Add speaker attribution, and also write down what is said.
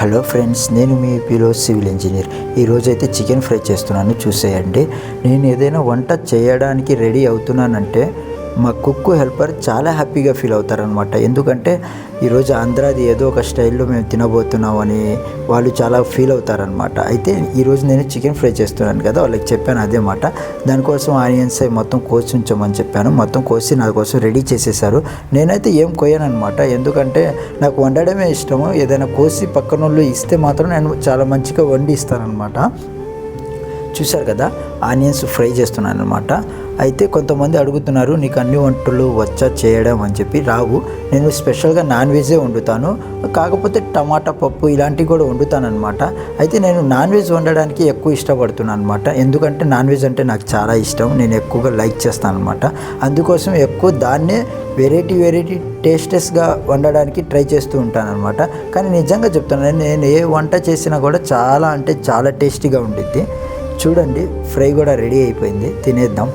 Speaker 1: Hello friends, నేను మీ ఏపీలో civil engineer. ఈరోజైతే చికెన్ ఫ్రై చేస్తున్నాను, చూసేయండి. నేను ఏదైనా వంట చేయడానికి రెడీ అవుతున్నానంటే మా కుక్ హెల్పర్ చాలా హ్యాపీగా ఫీల్ అవుతారనమాట. ఎందుకంటే ఈరోజు ఆంధ్రాది ఏదో ఒక స్టైల్లో మేము తినబోతున్నామని వాళ్ళు చాలా ఫీల్ అవుతారనమాట. అయితే ఈరోజు నేను చికెన్ ఫ్రై చేస్తున్నాను కదా, వాళ్ళకి చెప్పాను అదే మాట. దానికోసం ఆనియన్స్ మొత్తం కోసి ఉంచమని చెప్పాను. మొత్తం కోసి నా కోసం రెడీ చేసేసారు. నేనైతే ఏం కోయనమాట, ఎందుకంటే నాకు వండడమే ఇష్టము. ఏదైనా కోసి పక్కన వాళ్ళు ఇస్తే మాత్రం నేను చాలా మంచిగా వండి ఇస్తానమాట. చూశారు కదా, ఆనియన్స్ ఫ్రై చేస్తున్నాను అనమాట. అయితే కొంతమంది అడుగుతున్నారు, నీకు అన్ని వంటలు వచ్చా చేయడం అని చెప్పి. రావు, నేను స్పెషల్గా నాన్ వెజే వండుతాను. కాకపోతే టమాటా పప్పు ఇలాంటివి కూడా వండుతానమాట. అయితే నేను నాన్ వెజ్ వండడానికి ఎక్కువ ఇష్టపడుతున్నాను అనమాట. ఎందుకంటే నాన్ వెజ్ అంటే నాకు చాలా ఇష్టం, నేను ఎక్కువగా లైక్ చేస్తాను అనమాట. అందుకోసం ఎక్కువ దాన్నే వెరైటీ టేస్టెస్గా వండడానికి ట్రై చేస్తూ ఉంటాను అనమాట. కానీ నిజంగా చెప్తున్నాను, నేను ఏ వంట చేసినా కూడా చాలా అంటే చాలా టేస్టీగా ఉండిద్ది. చూడండి, ఫ్రై కూడా రెడీ అయిపోయింది, తినేద్దాం.